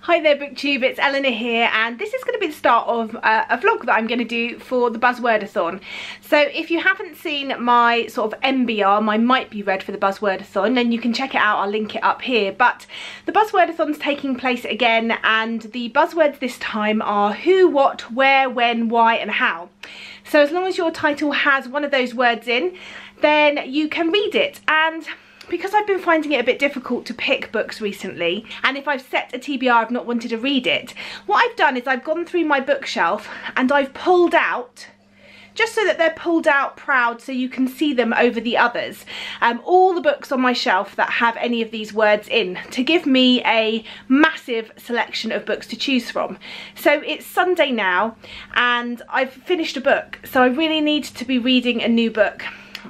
Hi there BookTube, it's Eleanor here, and this is going to be the start of a vlog that I'm going to do for the Buzzwordathon. So if you haven't seen my sort of MBR, my might be read for the Buzzwordathon, then you can check it out, I'll link it up here. But the Buzzwordathon's taking place again, and the buzzwords this time are who, what, where, when, why and how. So as long as your title has one of those words in, then you can read it. And because I've been finding it a bit difficult to pick books recently, and if I've set a TBR I've not wanted to read it, what I've done is I've gone through my bookshelf and I've pulled out, just so that they're pulled out proud so you can see them over the others, all the books on my shelf that have any of these words in, to give me a massive selection of books to choose from. So it's Sunday now and I've finished a book, so I really need to be reading a new book.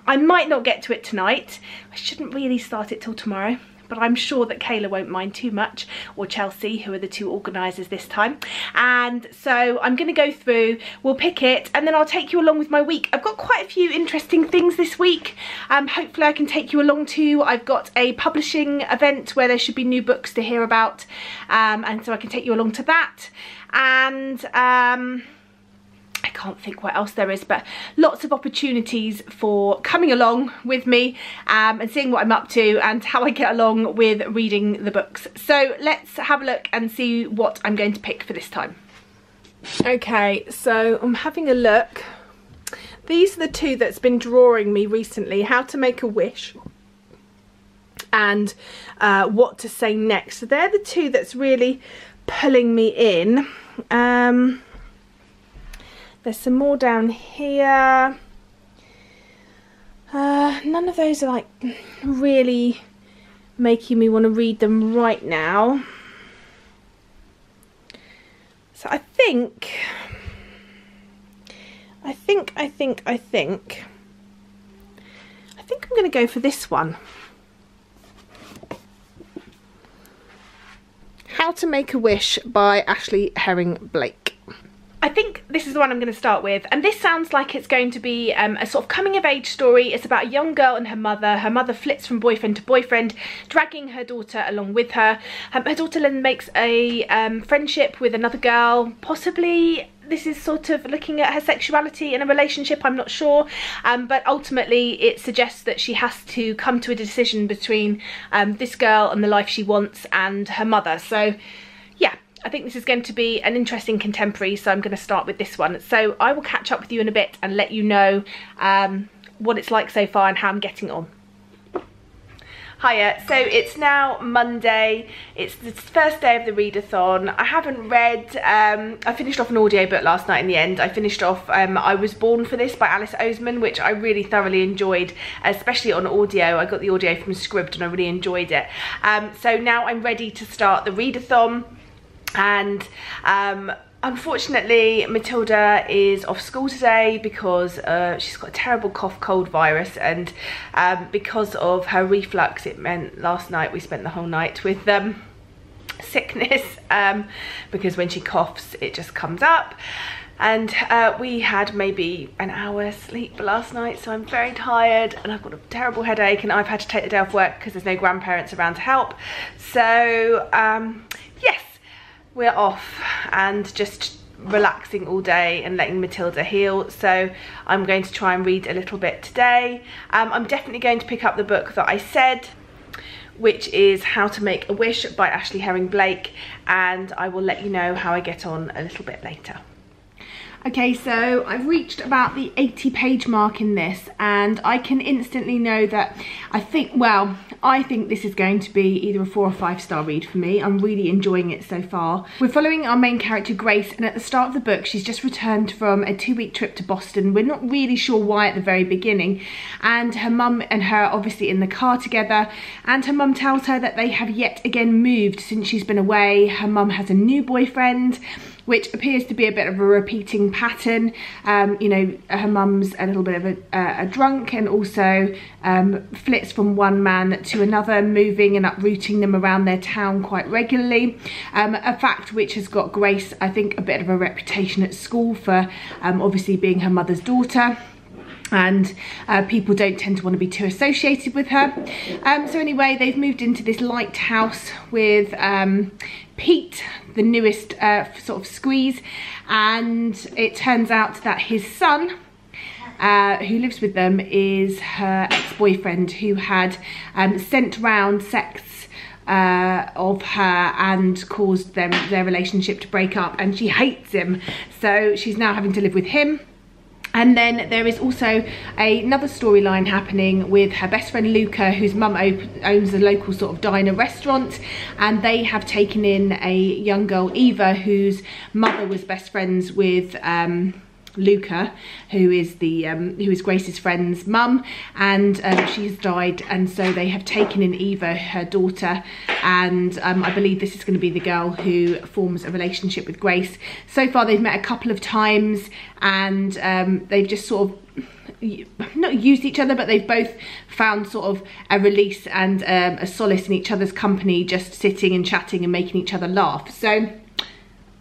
I might not get to it tonight. I shouldn't really start it till tomorrow, but I'm sure that Kayla won't mind too much, or Chelsea, who are the two organisers this time. And so I'm going to go through, we'll pick it, and then I'll take you along with my week. I've got quite a few interesting things this week. Hopefully I can take you along too. I've got a publishing event where there should be new books to hear about, and so I can take you along to that. And I can't think what else there is, but lots of opportunities for coming along with me and seeing what I'm up to and how I get along with reading the books. So let's have a look and see what I'm going to pick for this time. Okay, so I'm having a look. These are the two that's been drawing me recently: How to Make a Wish and What to Say Next. So they're the two that's really pulling me in. There's some more down here. None of those are like really making me want to read them right now. So I think I'm going to go for this one. How to Make a Wish by Ashley Herring Blake. I think this is the one I'm going to start with, and this sounds like it's going to be a sort of coming of age story. It's about a young girl and her mother. Her mother flits from boyfriend to boyfriend, dragging her daughter along with her. Her daughter then makes a friendship with another girl. Possibly this is sort of looking at her sexuality in a relationship, I'm not sure, but ultimately it suggests that she has to come to a decision between this girl and the life she wants and her mother. So yeah, I think this is going to be an interesting contemporary, so I'm going to start with this one. So I will catch up with you in a bit and let you know what it's like so far and how I'm getting on. Hiya, so it's now Monday. It's the first day of the readathon. I haven't read, I finished off an audiobook last night in the end. I finished off I Was Born for This by Alice Oseman, which I really thoroughly enjoyed, especially on audio. I got the audio from Scribd and I really enjoyed it. So now I'm ready to start the readathon. And unfortunately Matilda is off school today because she's got a terrible cough cold virus, and because of her reflux it meant last night we spent the whole night with sickness, because when she coughs it just comes up. And we had maybe an hour's sleep last night, so I'm very tired and I've got a terrible headache, and I've had to take the day off work because there's no grandparents around to help. So yes, we're off and just relaxing all day and letting Matilda heal. So I'm going to try and read a little bit today. I'm definitely going to pick up the book that I said, which is How to Make a Wish by Ashley Herring Blake, and I will let you know how I get on a little bit later. Okay, so I've reached about the 80-page mark in this, and I can instantly know that I think this is going to be either a 4 or 5 star read for me. I'm really enjoying it so far. We're following our main character Grace, and at the start of the book she's just returned from a 2-week trip to Boston. We're not really sure why at the very beginning, and her mum and her are obviously in the car together, and her mum tells her that they have yet again moved since she's been away. Her mum has a new boyfriend, which appears to be a bit of a repeating pattern. You know, her mum's a little bit of a drunk, and also flits from one man to another, moving and uprooting them around their town quite regularly. A fact which has got Grace, I think, a bit of a reputation at school for obviously being her mother's daughter. and people don't tend to want to be too associated with her. So anyway, they've moved into this lighthouse with Pete, the newest sort of squeeze, and it turns out that his son, who lives with them, is her ex-boyfriend, who had sent round sex of her and caused their relationship to break up, and she hates him, so she's now having to live with him. And then there is also another storyline happening with her best friend Luca, whose mum owns a local sort of diner restaurant, and they have taken in a young girl, Eva, whose mother was best friends with Luca, who is Grace's friend's mum, and she has died, and so they have taken in Eva, her daughter, and I believe this is going to be the girl who forms a relationship with Grace. So far they've met a couple of times, and they've just sort of not used each other, but they've both found sort of a release and a solace in each other's company, just sitting and chatting and making each other laugh. So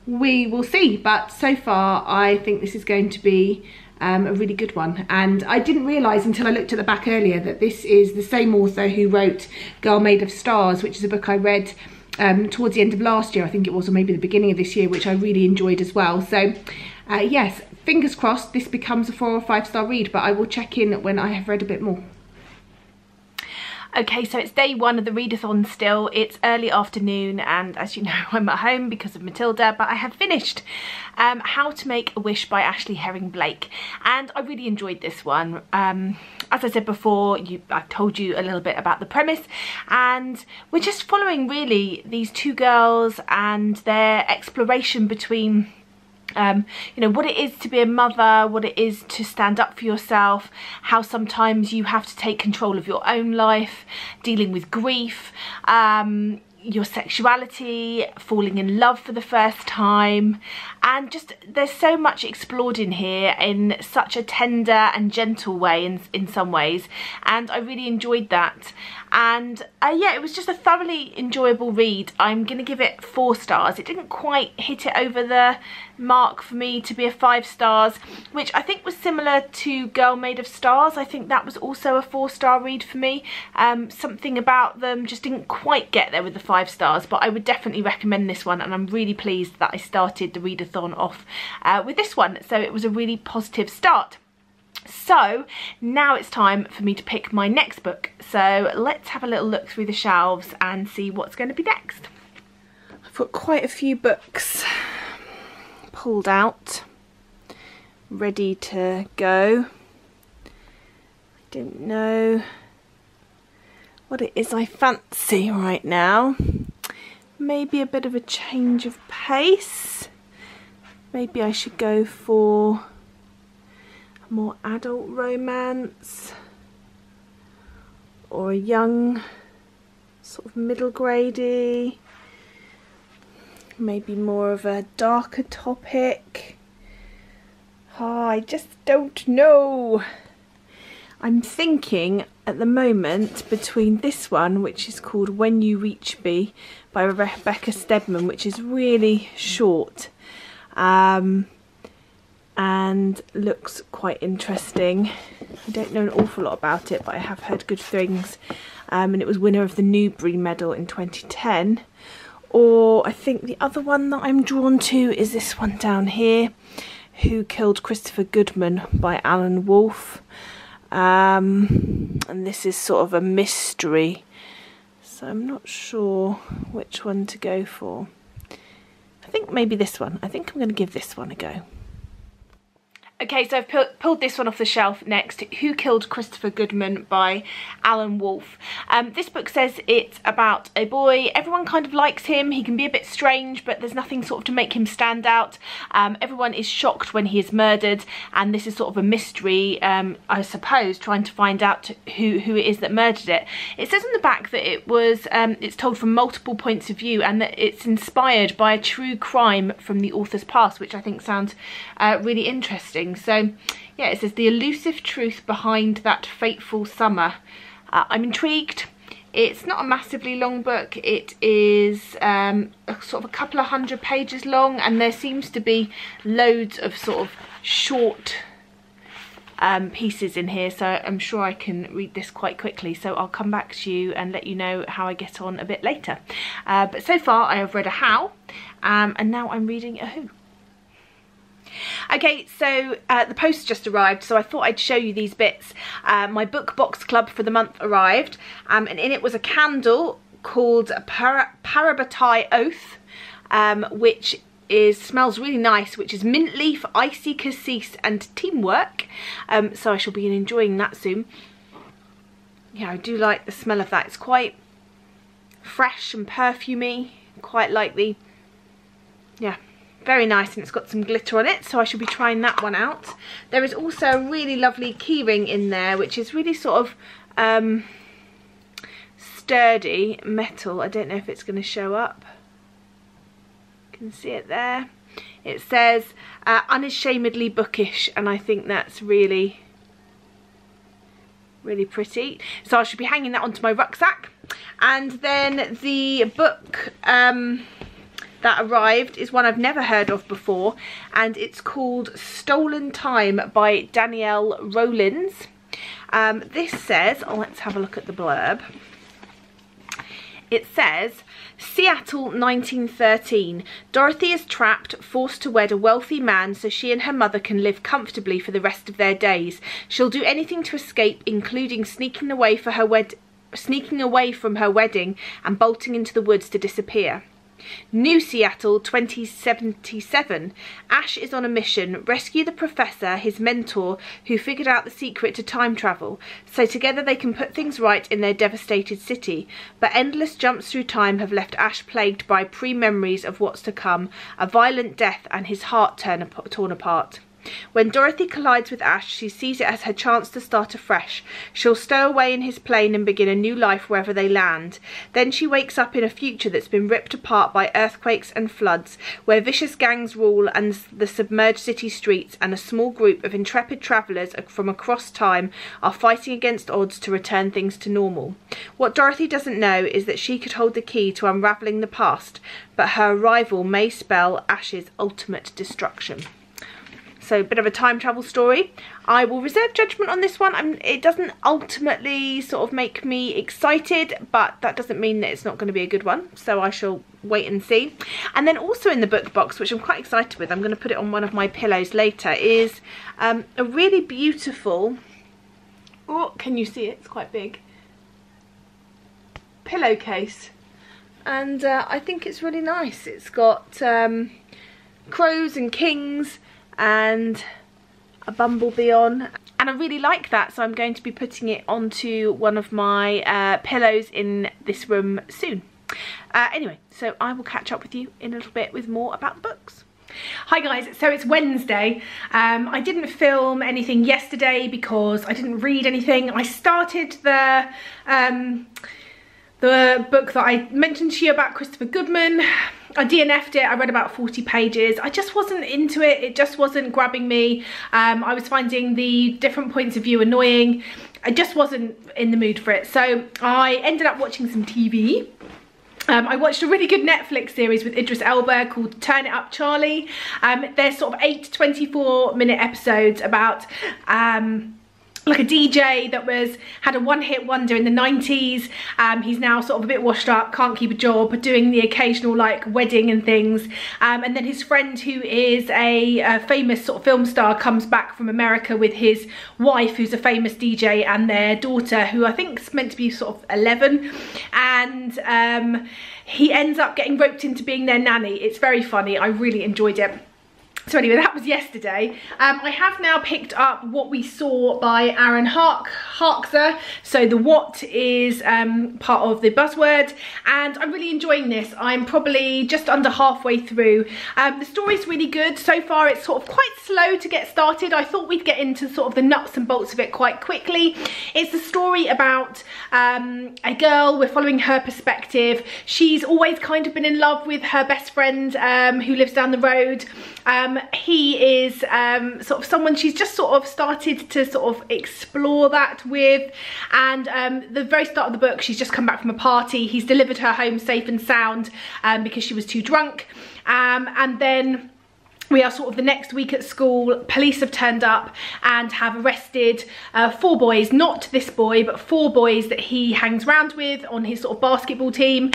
we will see, but so far I think this is going to be a really good one. And I didn't realise until I looked at the back earlier that this is the same author who wrote Girl Made of Stars, which is a book I read towards the end of last year, I think it was, or maybe the beginning of this year, which I really enjoyed as well. So yes, fingers crossed this becomes a 4 or 5 star read, but I will check in when I have read a bit more. Okay, so it's day 1 of the readathon still. It's early afternoon, and as you know, I'm at home because of Matilda, but I have finished How to Make a Wish by Ashley Herring-Blake, and I really enjoyed this one. As I said before, I told you a little bit about the premise, and we're just following really these 2 girls and their exploration between you know, what it is to be a mother, what it is to stand up for yourself, how sometimes you have to take control of your own life, dealing with grief, your sexuality, falling in love for the first time, and just there's so much explored in here in such a tender and gentle way in some ways, and I really enjoyed that. And yeah, it was just a thoroughly enjoyable read. I'm gonna give it 4 stars. It didn't quite hit it over the mark for me to be a 5 stars, which I think was similar to Girl Made of Stars. I think that was also a 4-star read for me. Something about them just didn't quite get there with the 5 stars, but I would definitely recommend this one, and I'm really pleased that I started the readathon off with this one. So it was a really positive start. So now it's time for me to pick my next book. So let's have a little look through the shelves and see what's going to be next. I've got quite a few books pulled out, ready to go. I don't know what it is I fancy right now. Maybe a bit of a change of pace. Maybe I should go for a more adult romance, or a young sort of middle grade-y, maybe more of a darker topic. Oh, I just don't know. I'm thinking at the moment between this one, which is called When You Reach Me by Rebecca Stedman, which is really short and looks quite interesting. I don't know an awful lot about it, but I have heard good things, and it was winner of the Newbery Medal in 2010. Or I think the other one that I'm drawn to is this one down here, Who Killed Christopher Goodman by Alan Wolfe. And this is sort of a mystery, so I'm not sure which one to go for. I think maybe this one. I think I'm going to give this one a go. Okay, so I've pulled this one off the shelf next, Who Killed Christopher Goodman by Alan Wolfe. This book says it's about a boy. Everyone kind of likes him. He can be a bit strange, but there's nothing sort of to make him stand out. Everyone is shocked when he is murdered, and this is sort of a mystery, I suppose, trying to find out who it is that murdered it. It says on the back that it was it's told from multiple points of view, and that it's inspired by a true crime from the author's past, which I think sounds really interesting. So yeah, it says the elusive truth behind that fateful summer. I'm intrigued. It's not a massively long book. It is sort of a couple of 100 pages long, and there seems to be loads of sort of short pieces in here, so I'm sure I can read this quite quickly, so I'll come back to you and let you know how I get on a bit later. But so far I have read a how, and now I'm reading a who. Okay, so the post just arrived, so I thought I'd show you these bits. My book box club for the month arrived, and in it was a candle called Parabatai Oath, which smells really nice, which is mint leaf, icy cassis and teamwork. So I shall be enjoying that soon. Yeah, I do like the smell of that. It's quite fresh and perfumey. Quite like the, yeah, very nice, and it's got some glitter on it, so I shall be trying that one out. There is also a really lovely keyring in there, which is really sort of sturdy metal. I don't know if it's going to show up. You can see it there. It says unashamedly bookish, and I think that's really, really pretty. So I should be hanging that onto my rucksack. And then the book that arrived is one I've never heard of before, and it's called Stolen Time by Danielle Rollins. This says, oh, let's have a look at the blurb. It says, Seattle 1913. Dorothy is trapped, forced to wed a wealthy man so she and her mother can live comfortably for the rest of their days. She'll do anything to escape, including sneaking away from her wedding and bolting into the woods to disappear. New Seattle 2077. Ash is on a mission. Rescue the professor, his mentor, who figured out the secret to time travel, so together they can put things right in their devastated city. But endless jumps through time have left Ash plagued by pre-memories of what's to come, a violent death and his heart torn apart. When Dorothy collides with Ash, she sees it as her chance to start afresh. She'll stow away in his plane and begin a new life wherever they land. Then she wakes up in a future that's been ripped apart by earthquakes and floods, where vicious gangs rule and the submerged city streets, and a small group of intrepid travellers from across time are fighting against odds to return things to normal. What Dorothy doesn't know is that she could hold the key to unravelling the past, but her arrival may spell Ash's ultimate destruction. So a bit of a time travel story. I will reserve judgment on this one. It doesn't ultimately sort of make me excited, but that doesn't mean that it's not going to be a good one. So I shall wait and see. And then also in the book box, which I'm quite excited with, I'm going to put it on one of my pillows later, is a really beautiful, oh, can you see it? It's quite big, pillowcase. And I think it's really nice. It's got crows and kings and a bumblebee on, and I really like that, so I'm going to be putting it onto one of my pillows in this room soon. Anyway, so I will catch up with you in a little bit with more about the books. Hi guys, so it's Wednesday. I didn't film anything yesterday because I didn't read anything. I started the book that I mentioned to you about Christopher Goodman. I DNF'd it. I read about 40 pages. I just wasn't into it. It just wasn't grabbing me. I was finding the different points of view annoying. I just wasn't in the mood for it. So I ended up watching some TV. I watched a really good Netflix series with Idris Elba called Turn It Up Charlie. They're sort of 8 to 24-minute episodes about like a DJ that had a one-hit wonder in the 90s. He's now sort of a bit washed up, can't keep a job, doing the occasional like wedding and things. And then his friend, who is a famous sort of film star, comes back from America with his wife, who's a famous DJ, and their daughter, who I think is meant to be sort of 11. And he ends up getting roped into being their nanny. It's very funny. I really enjoyed it. So anyway, that was yesterday. I have now picked up What We Saw by Aaron Harkser. So the What is part of the Buzzword, and I'm really enjoying this. I'm probably just under halfway through. The story's really good. So far it's sort of quite slow to get started. I thought we'd get into sort of the nuts and bolts of it quite quickly. It's a story about a girl. We're following her perspective. She's always kind of been in love with her best friend who lives down the road. He is sort of someone she's just sort of started to sort of explore that with, and the very start of the book, she's just come back from a party. He's delivered her home safe and sound because she was too drunk, and then we are sort of the next week at school. Police have turned up and have arrested 4 boys, not this boy, but 4 boys that he hangs around with on his sort of basketball team,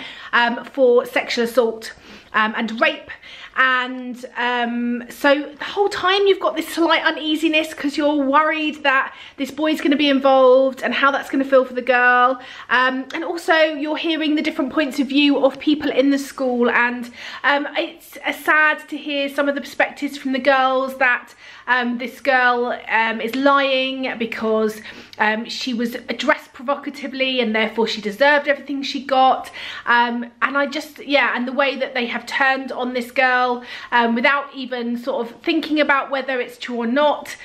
for sexual assault and rape. And so the whole time you've got this slight uneasiness because you're worried that this boy's going to be involved and how that's going to feel for the girl, and also you're hearing the different points of view of people in the school, and it's sad to hear some of the perspectives from the girls that this girl is lying because she was dressed provocatively and therefore she deserved everything she got, and I just, yeah, and the way that they have turned on this girl without even sort of thinking about whether it's true or not.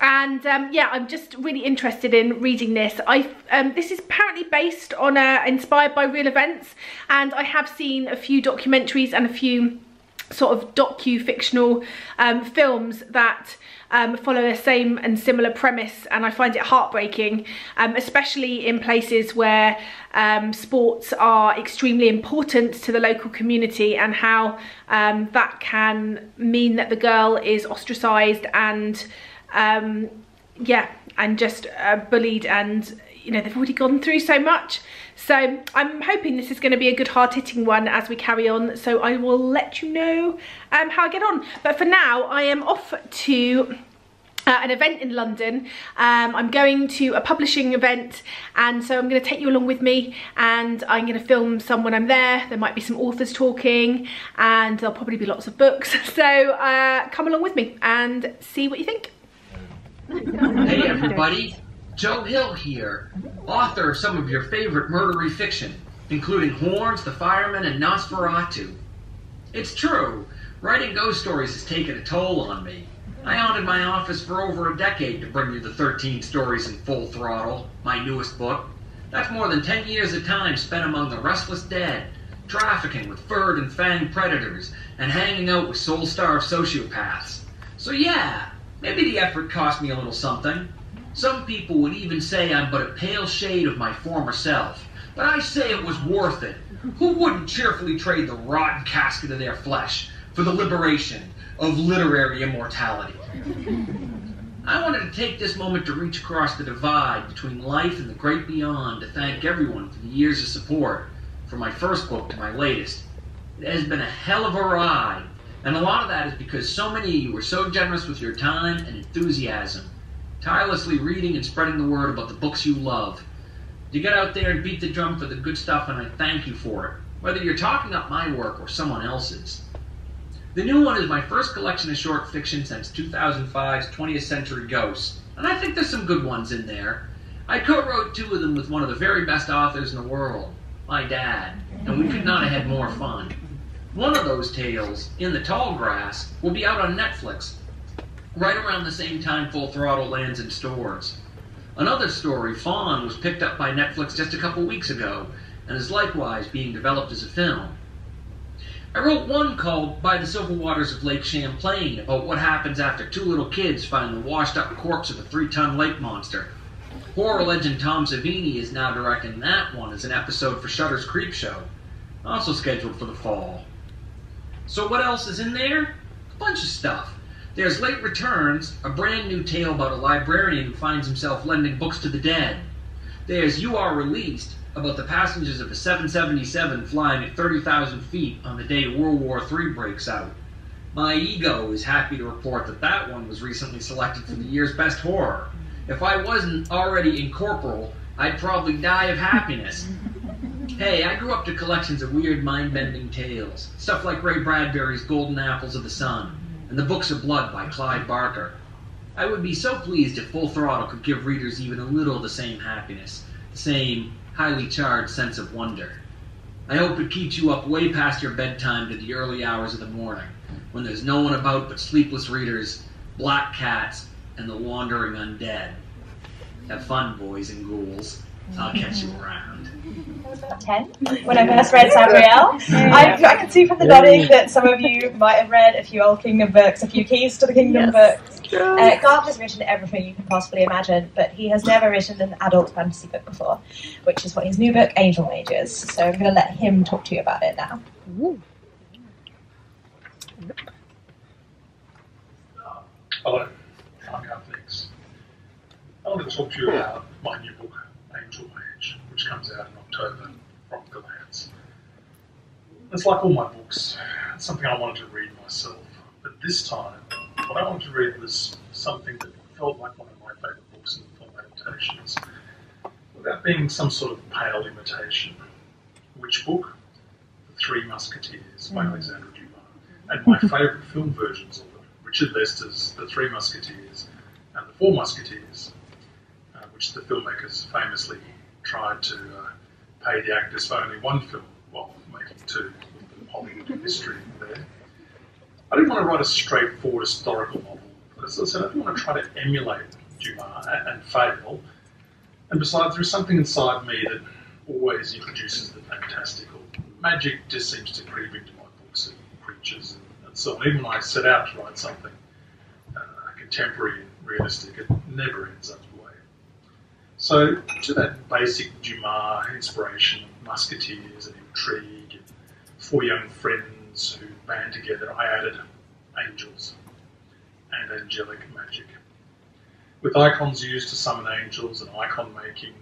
And yeah, I'm just really interested in reading this. This is apparently based on inspired by real events, and I have seen a few documentaries and a few sort of docu-fictional films that follow a same and similar premise, and I find it heartbreaking, especially in places where sports are extremely important to the local community, and how that can mean that the girl is ostracized and yeah, and just bullied, and you know, they've already gone through so much. So I'm hoping this is going to be a good hard-hitting one as we carry on, so I will let you know how I get on. But for now, I am off to an event in London. I'm going to a publishing event, and so I'm going to take you along with me, and I'm going to film some when I'm there. There might be some authors talking, and there'll probably be lots of books, so come along with me and see what you think. Hey everybody, Joe Hill here, author of some of your favorite murdery fiction, including Horns, The Fireman, and Nosferatu. It's true, writing ghost stories has taken a toll on me. I haunted my office for over a decade to bring you the 13 stories in Full Throttle, my newest book. That's more than 10 years of time spent among the restless dead, trafficking with furred and fanged predators, and hanging out with soul-starved sociopaths. So yeah, maybe the effort cost me a little something. Some people would even say I'm but a pale shade of my former self, but I say it was worth it. Who wouldn't cheerfully trade the rotten casket of their flesh for the liberation of literary immortality? I wanted to take this moment to reach across the divide between life and the great beyond to thank everyone for the years of support, from my first book to my latest. It has been a hell of a ride, and a lot of that is because so many of you were so generous with your time and enthusiasm, tirelessly reading and spreading the word about the books you love. You get out there and beat the drum for the good stuff, and I thank you for it, whether you're talking up my work or someone else's. The new one is my first collection of short fiction since 2005's 20th Century Ghosts, and I think there's some good ones in there. I co-wrote 2 of them with one of the very best authors in the world, my dad, and we could not have had more fun. One of those tales, In the Tall Grass, will be out on Netflix right around the same time Full Throttle lands in stores. Another story, Fawn, was picked up by Netflix just a couple weeks ago and is likewise being developed as a film. I wrote one called By the Silver Waters of Lake Champlain about what happens after 2 little kids find the washed-up corpse of a 3-ton lake monster. Horror legend Tom Savini is now directing that one as an episode for Shudder's Creepshow, also scheduled for the fall. So what else is in there? A bunch of stuff. There's Late Returns, a brand new tale about a librarian who finds himself lending books to the dead. There's You Are Released, about the passengers of a 777 flying at 30,000 feet on the day World War III breaks out. My ego is happy to report that that one was recently selected for the year's best horror. If I wasn't already incorporeal, I'd probably die of happiness. Hey, I grew up to collections of weird mind-bending tales, stuff like Ray Bradbury's Golden Apples of the Sun, and The Books of Blood by Clive Barker. I would be so pleased if Full Throttle could give readers even a little of the same happiness, the same highly charged sense of wonder. I hope it keeps you up way past your bedtime to the early hours of the morning, when there's no one about but sleepless readers, black cats, and the wandering undead. Have fun, boys and ghouls. I'll catch you around. I was about 10 when I first read Sabriel. I can see from the nodding that some of you might have read a few Old Kingdom books, a few Keys to the Kingdom books. Garth has written everything you can possibly imagine, but he has never written an adult fantasy book before, which is what his new book, Angel Mages. So I'm going to let him talk to you about it now. Hello, I'm up next. I want to talk to you about my new book, Angel Mage, which comes out in October from Galance. It's like all my books, it's something I wanted to read myself, but this time, what I wanted to read was something that felt like one of my favourite books in film adaptations, without being some sort of pale imitation. Which book? The Three Musketeers by Alexandre Dumas, and my favourite film versions of it, Richard Lester's The Three Musketeers and The Four Musketeers, which the filmmakers famously tried to pay the actors for only one film while making two, with the Hollywood history there. I didn't want to write a straightforward historical novel, because as I said, I didn't want to try to emulate Dumas and fail. And besides, there is something inside me that always introduces the fantastical. Magic just seems to creep into my books and creatures and so on. Even when I set out to write something contemporary and realistic, it never ends up the way. So to that basic Dumas inspiration of musketeers and intrigue and four young friends who band together, I added angels and angelic magic, with icons used to summon angels and icon making,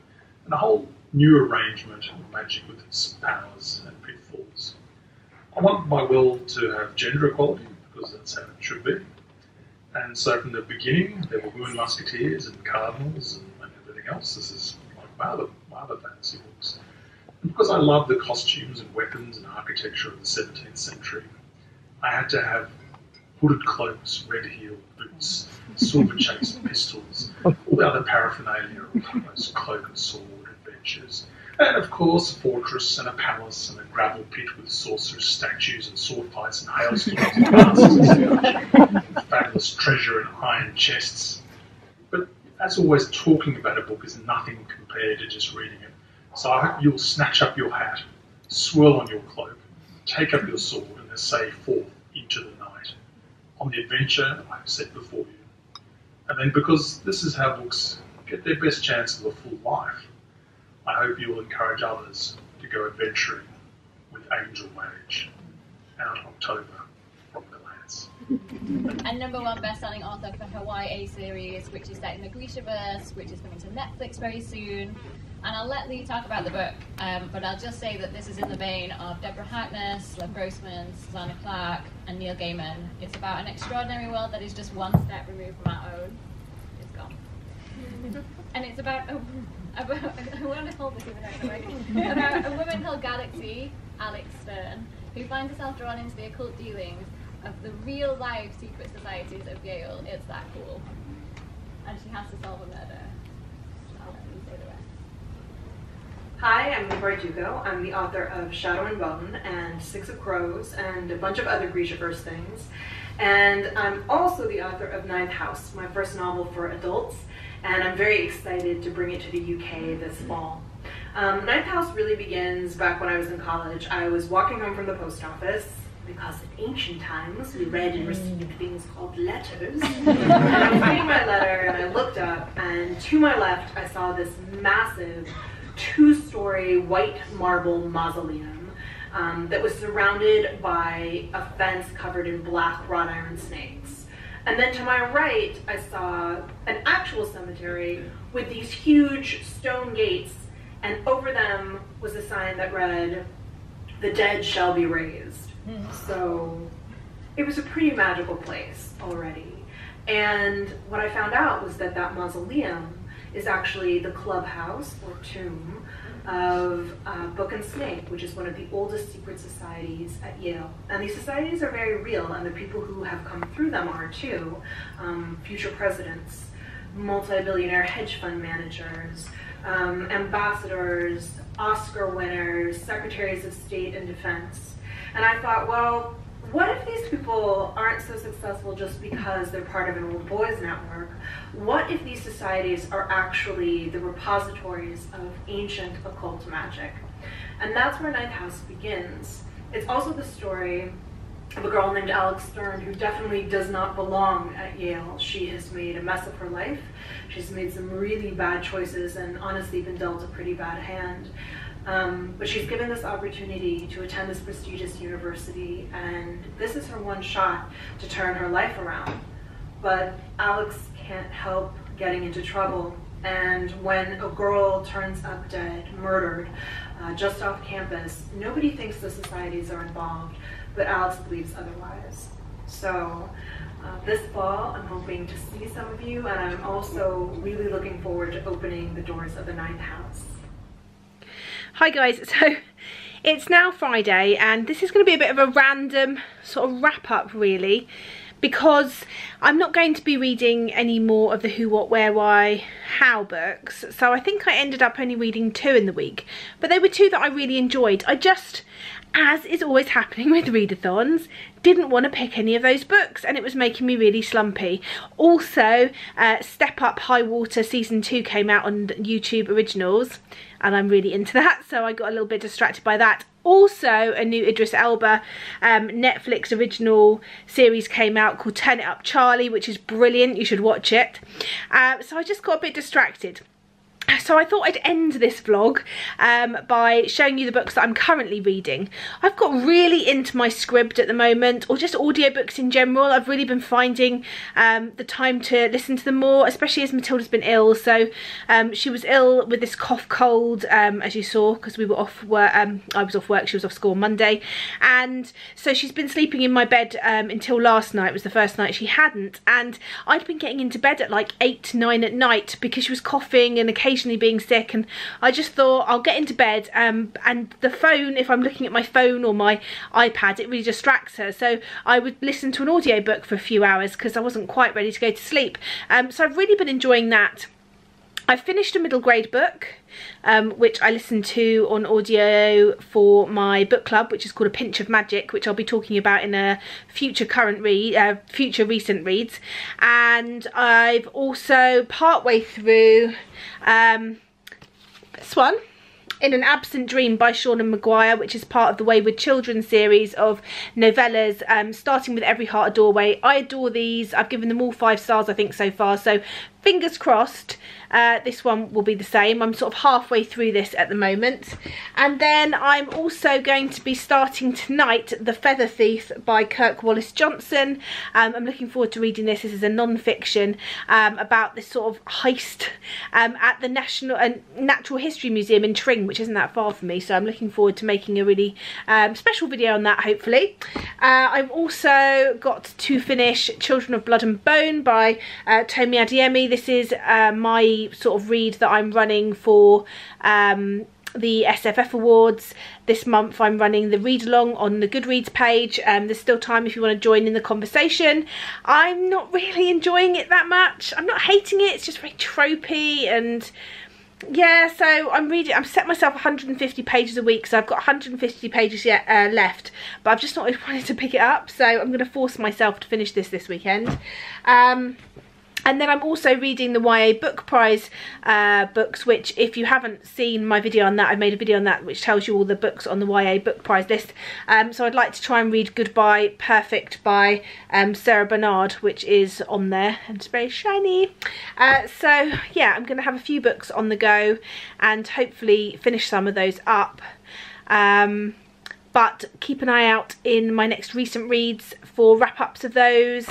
and a whole new arrangement of magic with its powers and pitfalls. I want my world to have gender equality, because that's how it should be. And so from the beginning, there were women musketeers and cardinals and everything else. This is like my other fantasy books. And because I love the costumes and weapons and architecture of the 17th century, I had to have hooded cloaks, red-heeled boots, silver-chased pistols, all the other paraphernalia of those cloak and sword adventures. And of course, a fortress and a palace and a gravel pit with sorcerers, statues and sword fights and hailstones and dances and fabulous treasure and iron chests. But as always, talking about a book is nothing compared to just reading it. So I hope you'll snatch up your hat, swirl on your cloak, take up your sword and essay forth into the night on the adventure I've set before you. And then, because this is how books get their best chance of a full life, I hope you will encourage others to go adventuring with Angel Mage out in October from the Lance. And #1 best-selling author for her YA series, which is set in the Grishaverse, which is coming to Netflix very soon. And I'll let Lee talk about the book, but I'll just say that this is in the vein of Deborah Harkness, Lev Grossman, Susanna Clarke, and Neil Gaiman. It's about an extraordinary world that is just one step removed from our own. It's gone. And it's about I want to hold this even though about a woman called Galaxy, Alex Stern, who finds herself drawn into the occult dealings of the real-life secret societies of Yale. It's that cool. And she has to solve a murder. I'll let you say the rest. Hi, I'm Leroy Dugo. I'm the author of Shadow and Bone and Six of Crows and a bunch of other Grishaverse things. And I'm also the author of Ninth House, my first novel for adults. And I'm very excited to bring it to the UK this fall. Ninth House really begins back when I was in college. I was walking home from the post office, because in ancient times we read and received things called letters. And I was reading my letter and I looked up, and to my left I saw this massive 2-story white marble mausoleum that was surrounded by a fence covered in black wrought iron snakes. And then to my right, I saw an actual cemetery with these huge stone gates, and over them was a sign that read, "The dead shall be raised." So it was a pretty magical place already. And what I found out was that that mausoleum is actually the clubhouse or tomb of Book and Snake, which is one of the oldest secret societies at Yale. And these societies are very real, and the people who have come through them are too. Future presidents, multi-billionaire hedge fund managers, ambassadors, Oscar winners, secretaries of state and defense. And I thought, well, what if these people aren't so successful just because they're part of an old boys network? What if these societies are actually the repositories of ancient occult magic? And that's where Ninth House begins. It's also the story of a girl named Alex Stern who definitely does not belong at Yale. She has made a mess of her life. She's made some really bad choices and honestly been dealt a pretty bad hand. But she's given this opportunity to attend this prestigious university, and this is her one shot to turn her life around. but Alex can't help getting into trouble. And when a girl turns up dead, murdered, just off campus, nobody thinks the societies are involved, but Alex believes otherwise. So this fall, I'm hoping to see some of you, and I'm also really looking forward to opening the doors of the 9th house. Hi guys, so it's now Friday, and this is going to be a bit of a random sort of wrap up really, because I'm not going to be reading any more of the Who, What, Where, Why, How books. So I think I ended up only reading 2 in the week, but they were 2 that I really enjoyed. I just, as is always happening with readathons, didn't want to pick any of those books, and it was making me really slumpy. Also, Step Up High Water Season 2 came out on YouTube Originals, and I'm really into that, so I got a little bit distracted by that. Also, a new Idris Elba Netflix original series came out called Turn It Up Charlie, which is brilliant. You should watch it. So I just got a bit distracted. So I thought I'd end this vlog by showing you the books that I'm currently reading. I've got really into my Scribd at the moment, or just audiobooks in general. I've really been finding the time to listen to them more, especially as Matilda's been ill. So she was ill with this cough cold, as you saw, because we were off work. I was off work, she was off school on Monday. And so she's been sleeping in my bed until last night was the first night she hadn't. And I'd been getting into bed at like 8, 9 at night because she was coughing and occasionally being sick, and I just thought I'll get into bed, and the phone, if I'm looking at my phone or my iPad, it really distracts her, so I would listen to an audiobook for a few hours because I wasn't quite ready to go to sleep. So I've really been enjoying that. I finished a middle grade book, which I listened to on audio for my book club, which is called A Pinch of Magic, which I'll be talking about in a future recent reads. And I've also partway through this one, In an Absent Dream by Sean Maguire, which is part of the Wayward Children series of novellas, starting with Every Heart a Doorway. I adore these. I've given them all 5 stars I think so far, so fingers crossed this one will be the same. I'm sort of halfway through this at the moment. And then I'm also going to be starting tonight The Feather Thief by Kirk Wallace Johnson. I'm looking forward to reading this. This is a non-fiction about this sort of heist at the Natural History Museum in Tring, which isn't that far from me, so I'm looking forward to making a really special video on that, hopefully. I've also got to finish Children of Blood and Bone by Tomi Adeyemi. This is my sort of read that I'm running for the SFF Awards. This month I'm running the read along on the Goodreads page. There's still time if you want to join in the conversation. I'm not really enjoying it that much. I'm not hating it, it's just very tropey, and yeah, so I'm set myself 150 pages a week, so I've got 150 pages yet left, but I've just not really wanted to pick it up, so I'm going to force myself to finish this weekend. And then I'm also reading the YA Book Prize books, which, if you haven't seen my video on that, I made a video on that which tells you all the books on the YA Book Prize list. So I'd like to try and read Goodbye Perfect by Sarah Bernard, which is on there, and it's very shiny. So yeah, I'm going to have a few books on the go and hopefully finish some of those up. But keep an eye out in my next recent reads for wrap-ups of those.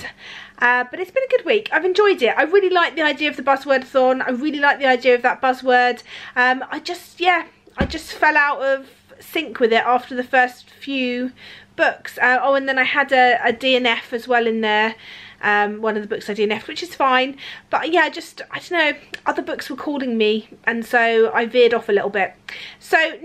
But it's been a good week. I've enjoyed it. I really like the idea of the Buzzwordathon. I really like the idea of that buzzword. I just fell out of sync with it after the first few books. Oh, and then I had a DNF as well in there. One of the books I DNF'd, which is fine. But yeah, I don't know, other books were calling me, and so I veered off a little bit. So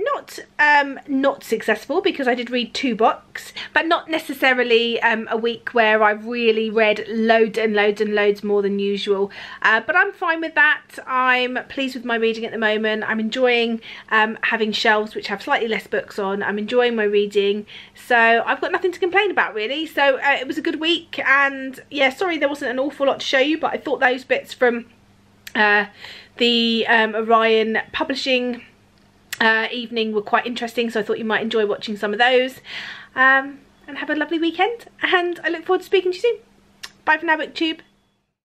not successful, because I did read 2 books, but not necessarily a week where I've really read loads and loads and loads more than usual. But I'm fine with that. I'm pleased with my reading at the moment. I'm enjoying having shelves which have slightly less books on. I'm enjoying my reading, so I've got nothing to complain about really. So it was a good week, and yeah, sorry there wasn't an awful lot to show you, but I thought those bits from the Orion Publishing evening were quite interesting, so I thought you might enjoy watching some of those. And have a lovely weekend, and I look forward to speaking to you soon. Bye for now, BookTube.